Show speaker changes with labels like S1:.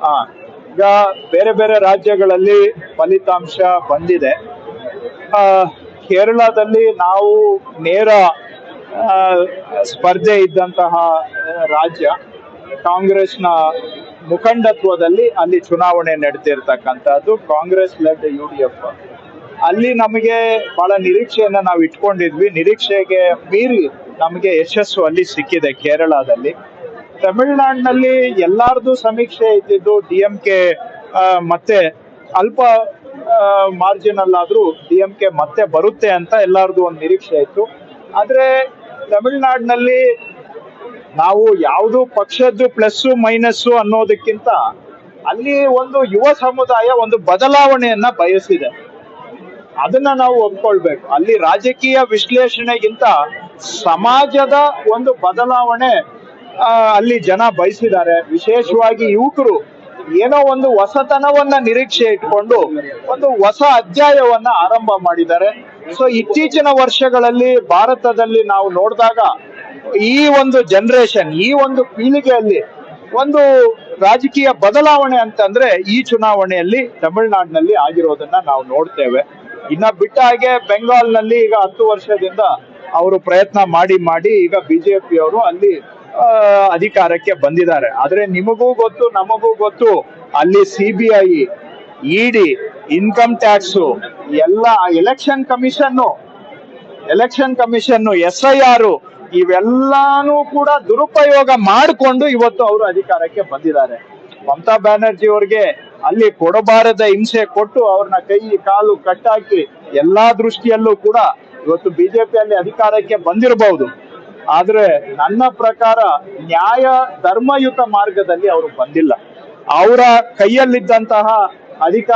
S1: ಆ, ಈಗ ಬೇರೆ ಬೇರೆ ರಾಜ್ಯಗಳಲ್ಲಿ ಫಲಿತಾಂಶ ಬಂದಿದೆ. ಆ, ಕೇರಳದಲ್ಲಿ ನಾವು ನೇರ ಆ, ಸ್ಪರ್ಧೆ ಇದ್ದಂತಹ ರಾಜ್ಯ. ಕಾಂಗ್ರೆಸ್ನ ಮುಖಂಡತ್ವದಲ್ಲಿ ಅಲ್ಲಿ ಚುನಾವಣೆ ನಡೆದಿರ್ತಕ್ಕಂಥದ್ದು, ಕಾಂಗ್ರೆಸ್ ಲೆಡ್ UDF. ಅಲ್ಲಿ ನಮಗೆ ಬಹಳ ನಿರೀಕ್ಷೆಯನ್ನ ನಾವು ಇಟ್ಕೊಂಡಿದ್ವಿ. ನಿರೀಕ್ಷೆಗೆ ಮೀರಿ ನಮಗೆ ಯಶಸ್ಸು ಅಲ್ಲಿ ಸಿಕ್ಕಿದೆ ಕೇರಳದಲ್ಲಿ. ತಮಿಳುನಾಡಿನಲ್ಲಿ ಎಲ್ಲಾರ್ದು ಸಮೀಕ್ಷೆ ಇದ್ದಿದ್ದು DMK ಮತ್ತೆ ಅಲ್ಪ ಮಾರ್ಜಿನಲ್ ಆದ್ರೂ DMK ಮತ್ತೆ ಬರುತ್ತೆ ಅಂತ ಎಲ್ಲಾರ್ದು ಒಂದು ನಿರೀಕ್ಷೆ ಇತ್ತು. ಆದ್ರೆ ತಮಿಳುನಾಡಿನಲ್ಲಿ ನಾವು ಯಾವುದು ಪಕ್ಷದ್ದು ಪ್ಲಸ್ ಮೈನಸ್ ಅನ್ನೋದಕ್ಕಿಂತ ಅಲ್ಲಿ ಒಂದು ಯುವ ಸಮುದಾಯ ಒಂದು ಬದಲಾವಣೆಯನ್ನ ಬಯಸಿದೆ. ಅದನ್ನ ನಾವು ಒಪ್ಕೊಳ್ಬೇಕು. ಅಲ್ಲಿ ರಾಜಕೀಯ ವಿಶ್ಲೇಷಣೆಗಿಂತ ಸಮಾಜದ ಒಂದು ಬದಲಾವಣೆ ಅಲ್ಲಿ ಜನ ಬಯಸಿದ್ದಾರೆ. ವಿಶೇಷವಾಗಿ ಯುವಕರು ಏನೋ ಒಂದು ಹೊಸತನವನ್ನ ನಿರೀಕ್ಷೆ ಇಟ್ಕೊಂಡು ಒಂದು ಹೊಸ ಅಧ್ಯಾಯವನ್ನ ಆರಂಭ ಮಾಡಿದ್ದಾರೆ. ಸೊ ಇತ್ತೀಚಿನ ವರ್ಷಗಳಲ್ಲಿ ಭಾರತದಲ್ಲಿ ನಾವು ನೋಡಿದಾಗ ಈ ಒಂದು ಜನರೇಷನ್, ಈ ಒಂದು ಪೀಳಿಗೆಯಲ್ಲಿ ಒಂದು ರಾಜಕೀಯ ಬದಲಾವಣೆ ಅಂತಂದ್ರೆ ಈ ಚುನಾವಣೆಯಲ್ಲಿ ತಮಿಳುನಾಡಿನಲ್ಲಿ ಆಗಿರೋದನ್ನ ನಾವು ನೋಡ್ತೇವೆ. ಇನ್ನ ಬಿಟ್ಟ ಹಾಗೆ ಬೆಂಗಾಲ್ನಲ್ಲಿ ಈಗ 10 ವರ್ಷದಿಂದ ಅವರು ಪ್ರಯತ್ನ ಮಾಡಿ ಈಗ BJP ಅವರು ಅಲ್ಲಿ ಅಧಿಕಾರಕ್ಕೆ ಬಂದಿದ್ದಾರೆ. ಆದ್ರೆ ನಿಮಗೂ ಗೊತ್ತು, ನಮಗೂ ಗೊತ್ತು, ಅಲ್ಲಿ CBI, ED, ಇನ್ಕಮ್ ಟ್ಯಾಕ್ಸ್ ಎಲ್ಲ, ಎಲೆಕ್ಷನ್ ಕಮಿಷನ್, SIR ಇವೆಲ್ಲಾನು ಕೂಡ ದುರುಪಯೋಗ ಮಾಡಿಕೊಂಡು ಇವತ್ತು ಅವರು ಅಧಿಕಾರಕ್ಕೆ ಬಂದಿದ್ದಾರೆ. ಮಮತಾ ಬ್ಯಾನರ್ಜಿ ಅವ್ರಿಗೆ ಅಲ್ಲಿ ಕೊಡಬಾರದ ಹಿಂಸೆ ಕೊಟ್ಟು ಅವ್ರನ್ನ ಕೈ ಕಾಲು ಕಟ್ಟಾಕಿ ಎಲ್ಲಾ ದೃಷ್ಟಿಯಲ್ಲೂ ಕೂಡ ಇವತ್ತು BJP ಅಲ್ಲಿ ಅಧಿಕಾರಕ್ಕೆ ಬಂದಿರಬಹುದು. ಆದ್ರೆ ನನ್ನ ಪ್ರಕಾರ ನ್ಯಾಯ ಧರ್ಮಯುತ ಮಾರ್ಗದಲ್ಲಿ ಅವರು ಬಂದಿಲ್ಲ. ಅವರ ಕೈಯಲ್ಲಿದ್ದಂತಹ ಅಧಿಕಾರ